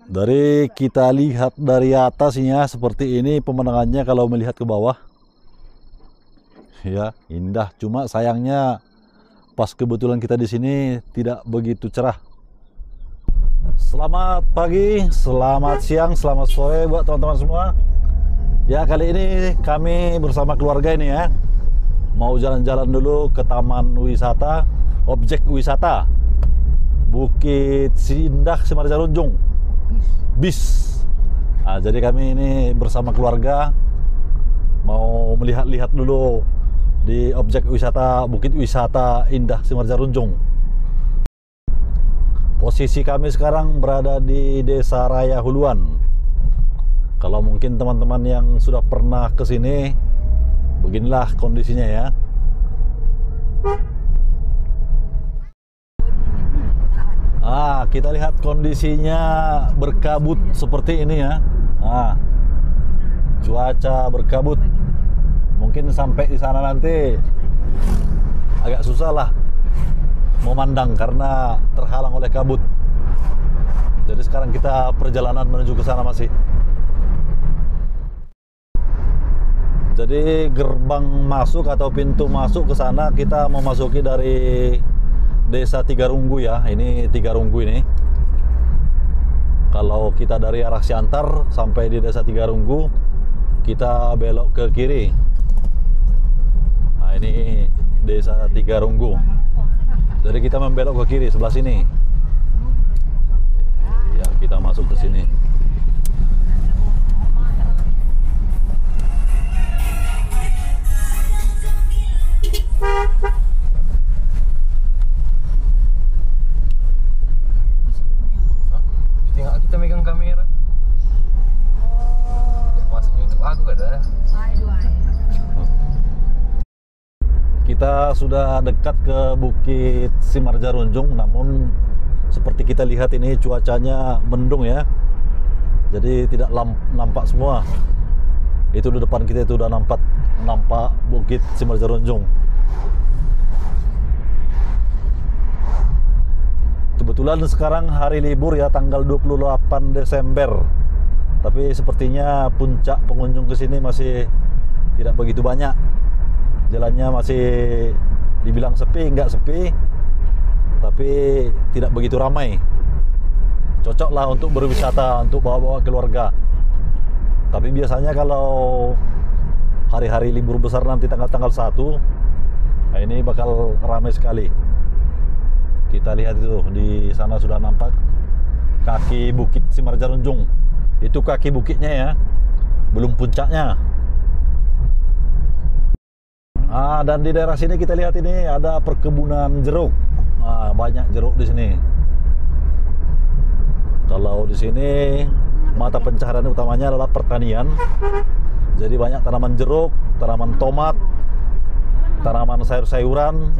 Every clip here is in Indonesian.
Dari kita lihat dari atasnya seperti ini pemandangannya kalau melihat ke bawah. Ya, indah. Cuma sayangnya pas kebetulan kita di sini tidak begitu cerah. Selamat pagi, selamat siang, selamat sore buat teman-teman semua. Ya, kali ini kami bersama keluarga ini ya mau jalan-jalan dulu ke taman wisata, objek wisata Bukit Indah Simarjarunjung, BIS. Nah, jadi kami ini bersama keluarga mau melihat-lihat dulu di objek wisata Bukit Wisata Indah Simarjarunjung. Posisi kami sekarang berada di Desa Raya Huluan. Kalau mungkin teman-teman yang sudah pernah ke sini, beginilah kondisinya ya. Kita lihat kondisinya berkabut seperti ini ya. Cuaca berkabut. Mungkin sampai di sana nanti agak susah lah memandang karena terhalang oleh kabut. Jadi sekarang kita perjalanan menuju ke sana masih. Jadi gerbang masuk atau pintu masuk ke sana kita memasuki dari Desa Tigarunggu ya. Ini Tigarunggu ini. Kalau kita dari arah Siantar sampai di Desa Tigarunggu, kita belok ke kiri. Nah, ini Desa Tigarunggu. Jadi kita membelok ke kiri sebelah sini. Ya, kita masuk ke sini. Tengok kita megang kamera. Masuk YouTube aku kada. Kita sudah dekat ke Bukit Simarjarunjung, namun seperti kita lihat ini cuacanya mendung ya. Jadi tidak nampak semua. Itu di depan kita itu udah nampak Bukit Simarjarunjung. Kebetulan sekarang hari libur ya, tanggal 28 Desember. Tapi sepertinya puncak pengunjung ke sini masih tidak begitu banyak. Jalannya masih dibilang sepi, enggak sepi, tapi tidak begitu ramai. Cocok lah untuk berwisata, untuk bawa-bawa keluarga. Tapi biasanya kalau hari-hari libur besar nanti tanggal-tanggal 1, nah ini bakal ramai sekali. Kita lihat itu, di sana sudah nampak kaki Bukit Simarjarunjung. Itu kaki bukitnya ya, belum puncaknya. Dan di daerah sini kita lihat ini ada perkebunan jeruk. Banyak jeruk di sini. Kalau di sini mata pencaharian utamanya adalah pertanian. Jadi banyak tanaman jeruk, tanaman tomat, tanaman sayur-sayuran.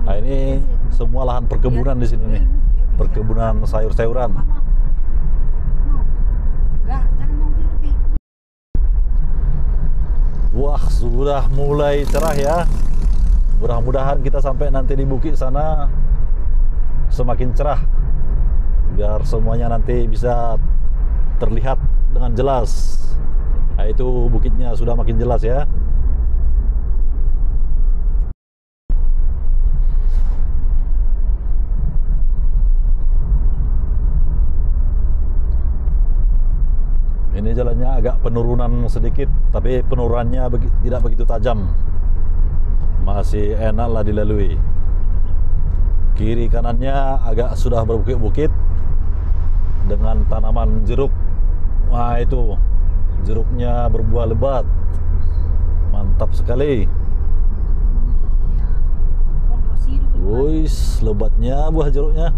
Nah, ini semua lahan perkebunan di sini nih. Perkebunan sayur-sayuran. Wah, sudah mulai cerah ya. Mudah-mudahan kita sampai nanti di bukit sana semakin cerah, biar semuanya nanti bisa terlihat dengan jelas. Nah, itu bukitnya sudah makin jelas ya. Ini jalannya agak penurunan sedikit, tapi penurunannya tidak begitu tajam. Masih enak lah dilalui. Kiri kanannya agak sudah berbukit-bukit dengan tanaman jeruk. Wah, itu jeruknya berbuah lebat. Mantap sekali. Wuis, lebatnya buah jeruknya.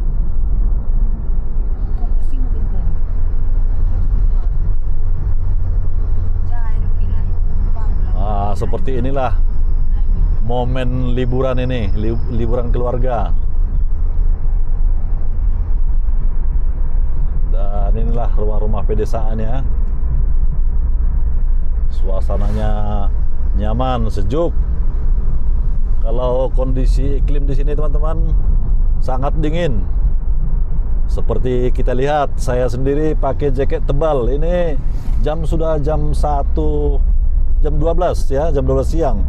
Seperti inilah momen liburan ini, liburan keluarga. Dan inilah rumah-rumah pedesaan ya. Suasananya nyaman, sejuk. Kalau kondisi iklim di sini teman-teman sangat dingin. Seperti kita lihat, saya sendiri pakai jaket tebal. Ini sudah jam 1, jam 12 ya, jam 12 siang.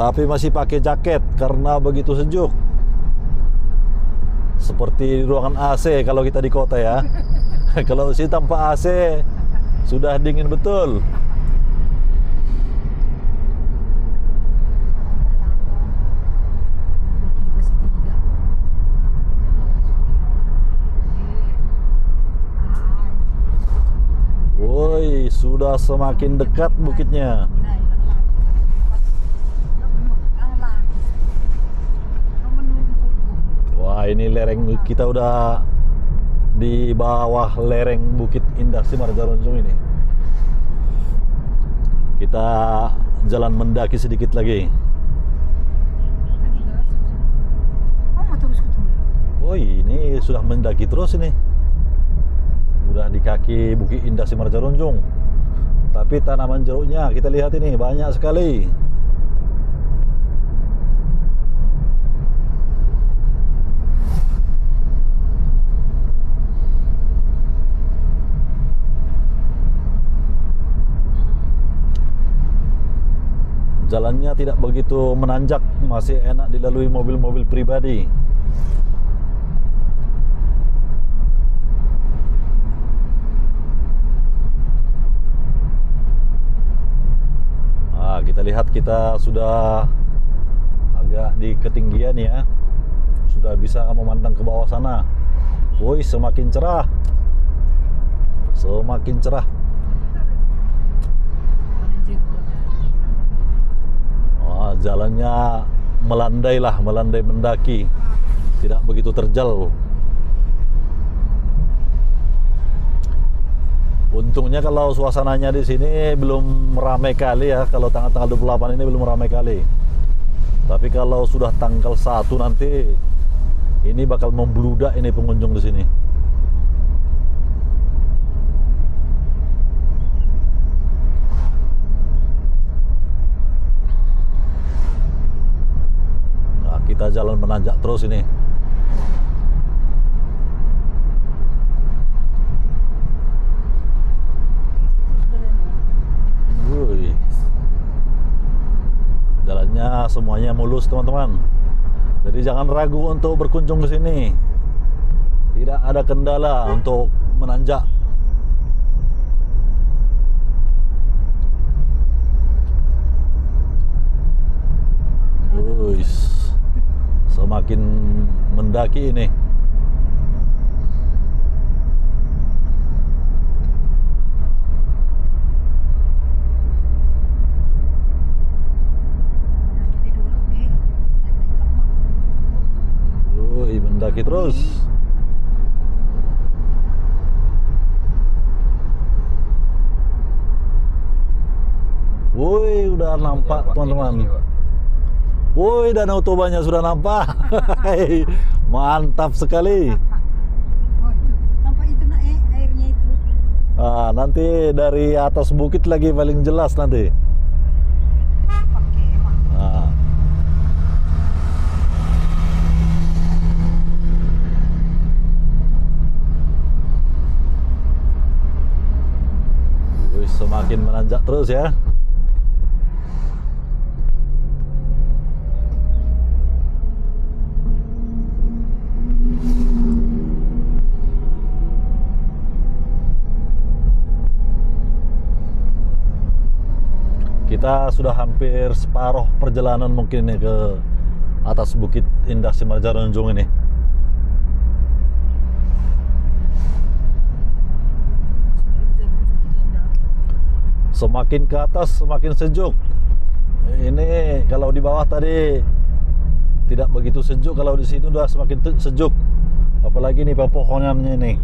Tapi masih pakai jaket karena begitu sejuk. Seperti di ruangan AC kalau kita di kota ya. Kalau sini tanpa AC sudah dingin betul. Woi, sudah semakin dekat bukitnya. Wah, ini lereng, kita udah di bawah lereng Bukit Indah Simargarunjung ini. Kita jalan mendaki sedikit lagi. Woi, ini sudah mendaki terus ini. Udah di kaki Bukit Indah Simargarunjung. Tapi tanaman jeruknya kita lihat ini banyak sekali. Jalannya tidak begitu menanjak, masih enak dilalui mobil-mobil pribadi. Nah, kita lihat kita sudah agak di ketinggian ya. Sudah bisa memandang ke bawah sana. Woi, semakin cerah. Semakin cerah. Jalannya melandai mendaki, tidak begitu terjal. Untungnya kalau suasananya di sini belum ramai kali ya, kalau tanggal 28 ini belum ramai kali. Tapi kalau sudah tanggal 1 nanti ini bakal membludak ini pengunjung di sini. Kita jalan menanjak terus ini. Wuih. Jalannya semuanya mulus teman-teman. Jadi jangan ragu untuk berkunjung ke sini. Tidak ada kendala untuk menanjak. Wuih. Semakin mendaki ini. Woi, mendaki terus. Woi, udah nampak teman-teman. Woi, Danau Tobanya sudah nampak. Mantap sekali. Oh, itu. Nampak itu nak airnya itu. Ah, nanti dari atas bukit lagi paling jelas nanti. Pakai emang. Ah. Wih, semakin menanjak terus ya. Kita sudah hampir separuh perjalanan mungkin nih ke atas Bukit Indah Simargarunjung ini. Semakin ke atas semakin sejuk. Ini kalau di bawah tadi tidak begitu sejuk, kalau di sini udah semakin sejuk. Apalagi nih pepohonannya ini.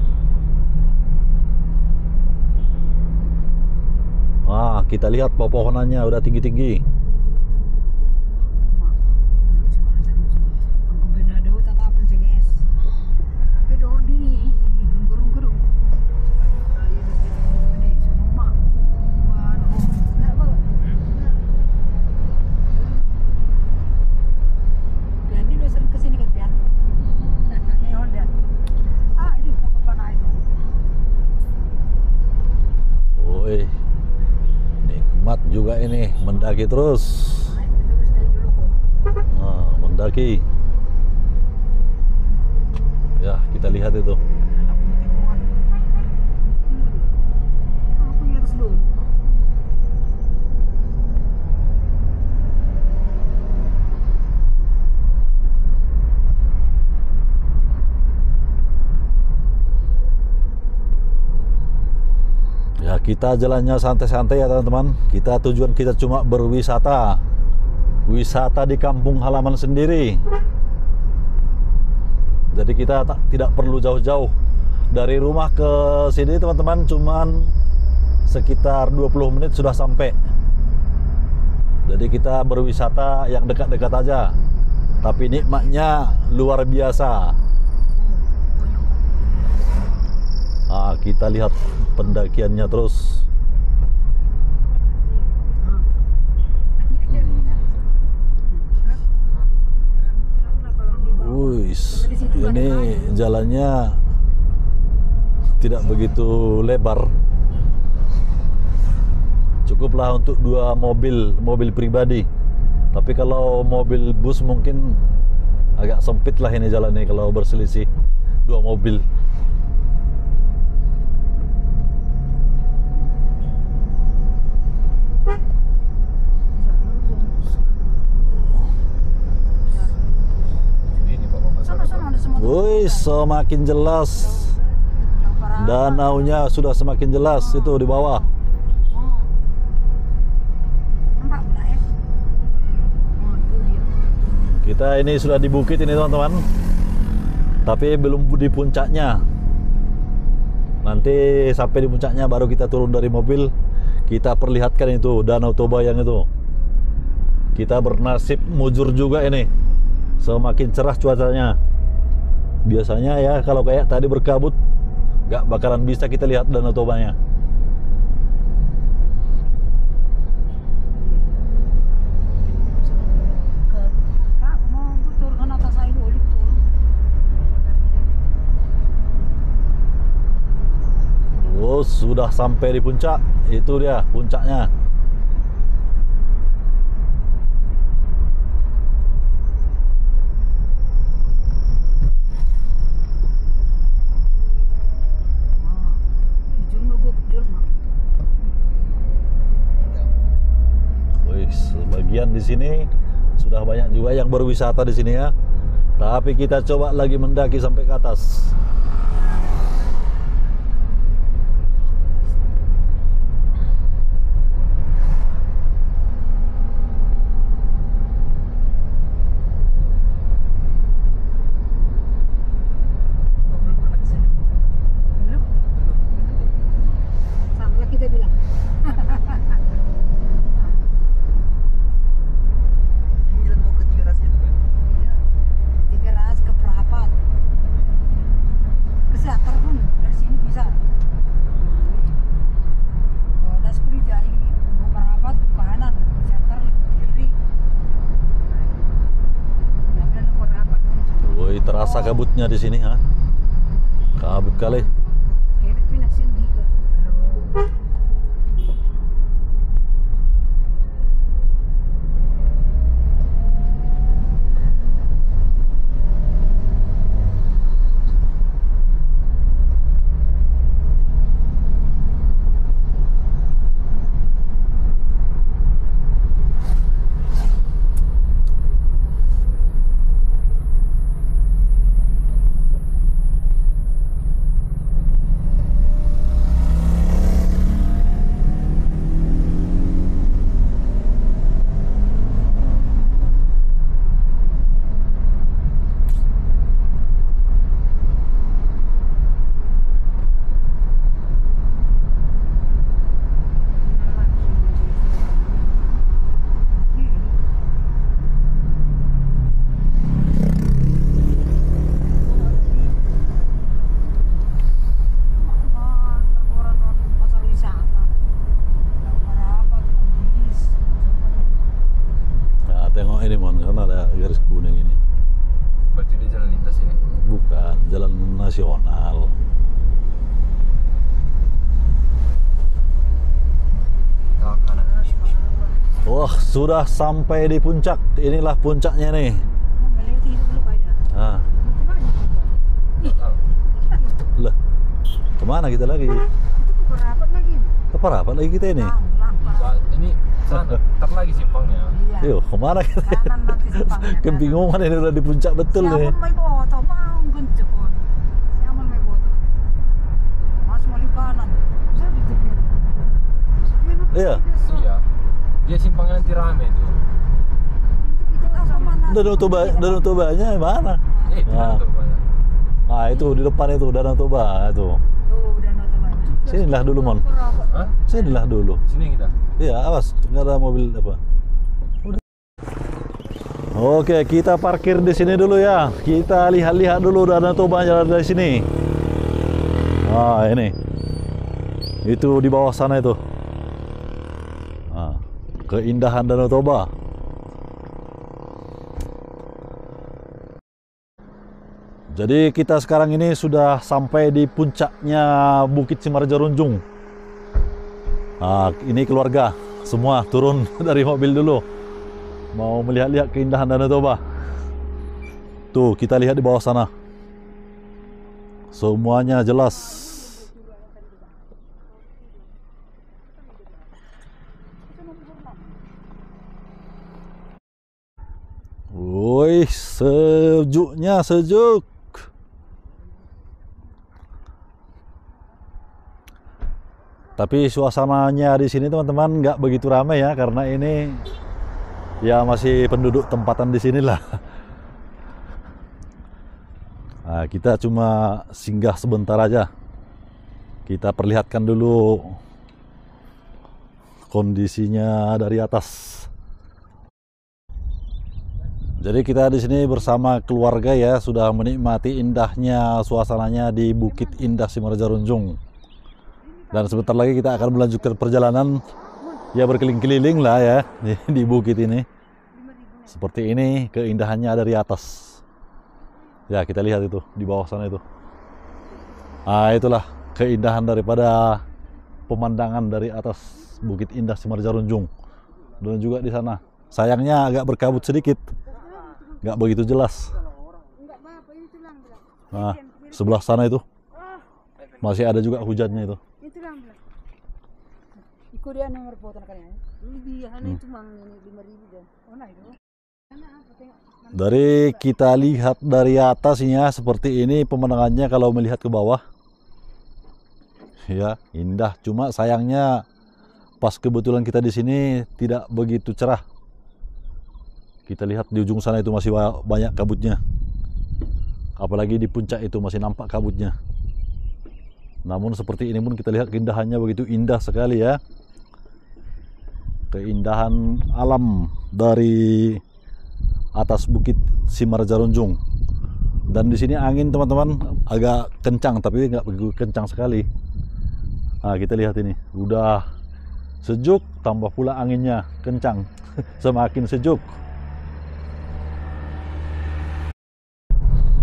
Ah, kita lihat pepohonannya udah tinggi-tinggi. ini mendaki terus. Terus dari dulu kok. Nah, mendaki. Ya, kita lihat itu. Aku harus dulu. Ya, kita jalannya santai-santai ya teman-teman. Kita tujuan kita cuma berwisata. Wisata di kampung halaman sendiri. Jadi kita tidak perlu jauh-jauh. Dari rumah ke sini teman-teman cuman sekitar 20 menit sudah sampai. Jadi kita berwisata yang dekat-dekat aja. Tapi nikmatnya luar biasa. Nah, kita lihat pendakiannya terus. Wuis, ini jalannya tidak begitu lebar. Cukuplah untuk 2 mobil pribadi. Tapi kalau mobil bus mungkin agak sempit lah ini jalan ini kalau berselisih 2 mobil. Ini Pak Bapak. Sama-sama ada semua. Wih, semakin jelas. Danaunya sudah semakin jelas itu di bawah. Nampak enggak ya? Oh, itu dia. Kita ini sudah di bukit ini teman-teman. Tapi belum di puncaknya. Nanti sampai di puncaknya baru kita turun dari mobil. Kita perlihatkan itu Danau Toba yang itu. Kita bernasib mujur juga ini. Semakin cerah cuacanya. Biasanya ya kalau kayak tadi berkabut nggak bakalan bisa kita lihat Danau Tobanya. Kak, mau turun atas air dulu turun. Oh, sudah sampai di puncak. Itu dia puncaknya. Wih, sebagian di sini sudah banyak juga yang berwisata di sini ya. Tapi kita coba lagi mendaki sampai ke atas. Belum? Sama kita bilang. Ini jalan mau ke Tiga Ras itu kan? Iya. Tiga Ras ke Perapat. Ke Seater pun dari sini bisa. Oh, das Prijai ke Perapat ke kanan, Seater ke kiri. Ngambil ke Perapat. Woi, terasa kabutnya di sini ha. Kabut kali. Kiri pindah sini ke. Halo. Nah, tengok ini mon, kan ada garis kuning ini. Berarti dia jalan lintas ini. Bukan jalan nasional. Tahu kanan. Wah, sudah sampai di puncak. Inilah puncaknya nih. Melewati itu dulu Pak Ida. Ah, Itu banyak juga. Nggak tahu. lah. Kemana kita lagi? Itu ke rapat lagi. Keparapat lagi kita ini. Ini sana, ntar lagi simpangnya. Iya. Yuk, kemana kita? Kanan nanti simpangnya. Kebingungan ini udah di puncak betul nih. Siapa may boto? Mau guncuk. Siapa may boto? Mas mau lihat kanan. Bisa ditepir. Iya. Iya. Dia simpangnya nanti rame tuh. Danau Tobanya mana? Nah. Tuh banyak. Ah, itu di depan itu Danau Toba itu. Tuh, Danau Toba. Sinilah dulu, Mon. Hah? Sinilah dulu. Sini kita. Iya, awas, nggak ada mobil apa. Udah. Oke, kita parkir di sini dulu ya. Kita lihat-lihat dulu Danau Toba jalan dari sini. Ah, ini. Itu di bawah sana itu. Ah, keindahan Danau Toba. Jadi kita sekarang ini sudah sampai di puncaknya Bukit Simarjarunjung. Nah, ini keluarga semua turun dari mobil dulu. Mau melihat-lihat keindahan Danau Toba. Tuh, kita lihat di bawah sana. Semuanya jelas. Woi, sejuknya sejuk. Tapi suasananya di sini teman-teman nggak begitu ramai ya, karena ini ya masih penduduk tempatan di sinilah. Nah, kita cuma singgah sebentar aja. Kita perlihatkan dulu kondisinya dari atas. Jadi kita di sini bersama keluarga ya, sudah menikmati indahnya suasananya di Bukit Indah Simarjarunjung. Dan sebentar lagi kita akan melanjutkan perjalanan ya, berkeliling-keliling lah ya di bukit ini. Seperti ini keindahannya dari atas. Ya, kita lihat itu di bawah sana itu. Ah, itulah keindahan daripada pemandangan dari atas Bukit Indah Simarjarunjung. Dan juga di sana. Sayangnya agak berkabut sedikit. Nggak begitu jelas. Nah, sebelah sana itu masih ada juga hujannya itu. Ikut dia nomor foto kalian. Lebih itu mang 5.000 deh. Oh, nah itu. Dari kita lihat dari atasnya seperti ini pemandangannya kalau melihat ke bawah. Ya, indah. Cuma sayangnya pas kebetulan kita di sini tidak begitu cerah. Kita lihat di ujung sana itu masih banyak kabutnya. Apalagi di puncak itu masih nampak kabutnya. Namun seperti ini pun kita lihat keindahannya begitu indah sekali ya. Keindahan alam dari atas Bukit Simarjarunjung. Dan di sini angin teman-teman agak kencang, tapi nggak begitu kencang sekali. Nah, kita lihat ini, udah sejuk, tambah pula anginnya kencang, semakin sejuk.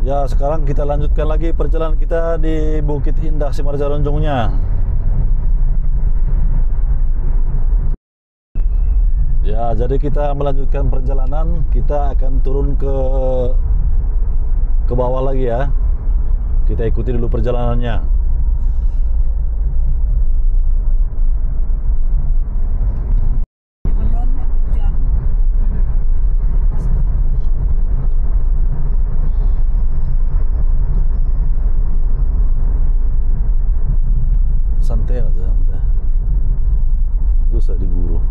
Ya, sekarang kita lanjutkan lagi perjalanan kita di Bukit Indah Simarjarunjungnya. Ya, jadi kita melanjutkan perjalanan, kita akan turun ke bawah lagi ya. Kita ikuti dulu perjalanannya. Santai aja, santai. Gak usah diburu.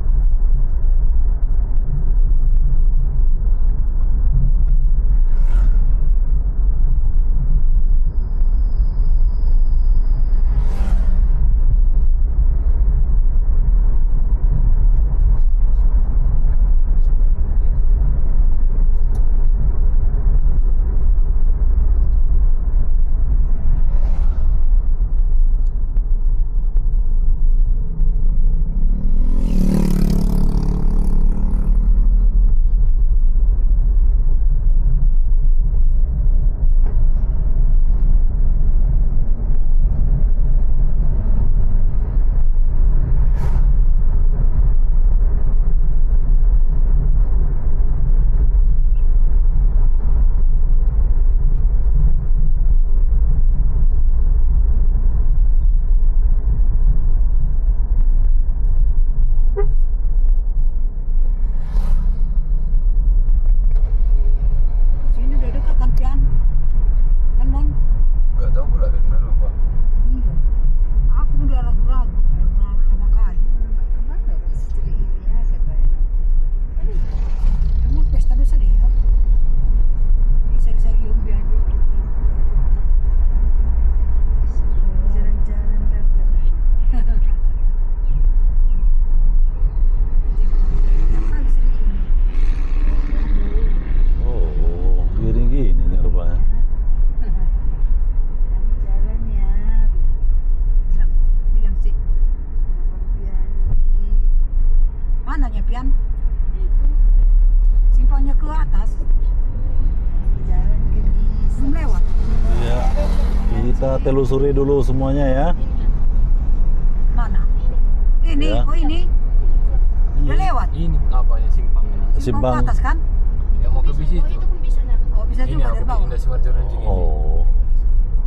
atas. Jalan ke Belum lewat. Ya, kita telusuri dulu semuanya ya. Mana? Ini, Ya. oh ini. Udah lewat. Ini apa ya simpangnya? Simpang. Mau ke atas kan? Yang mau ke bis itu. Oh bisa Ini juga apa dari ke bawah. Indah Simarjo Ranjing ini. Oh.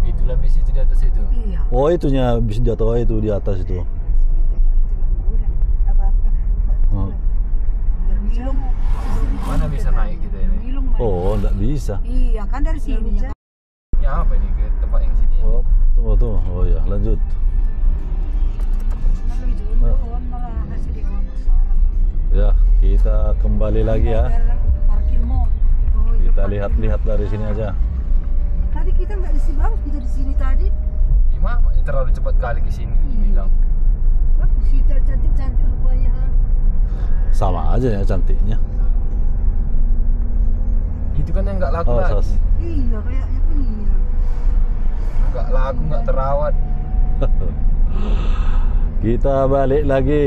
Itulah bis itu di atas itu. Iya. Oh, itunya bis jatuh itu di atas itu. Hmm. Ilung. Mana bisa naik kita ini? Ilung. Oh, enggak bisa. Iya kan dari sini. Ya. Ya apa ini ke tempat yang sini? Oh, tunggu. Oh ya, lanjut. Lebih dulu malah hasil di bawah sekarang. Ya, kita kembali lagi ya. Parkir mall. Oh, iya, Kita parkir lihat-lihat mall. dari sini aja. Tadi kita nggak di sini bang, kita di sini tadi. Gimana? Ini terlalu cepat kali ke sini bilang. Bang, di sini cantik rupanya. Ha? Sama aja ya cantiknya. Itu kan yang nggak laku Oh, lagi. sos. Iya, kayaknya pun iya. Nggak laku, nggak terawat. Kita balik lagi.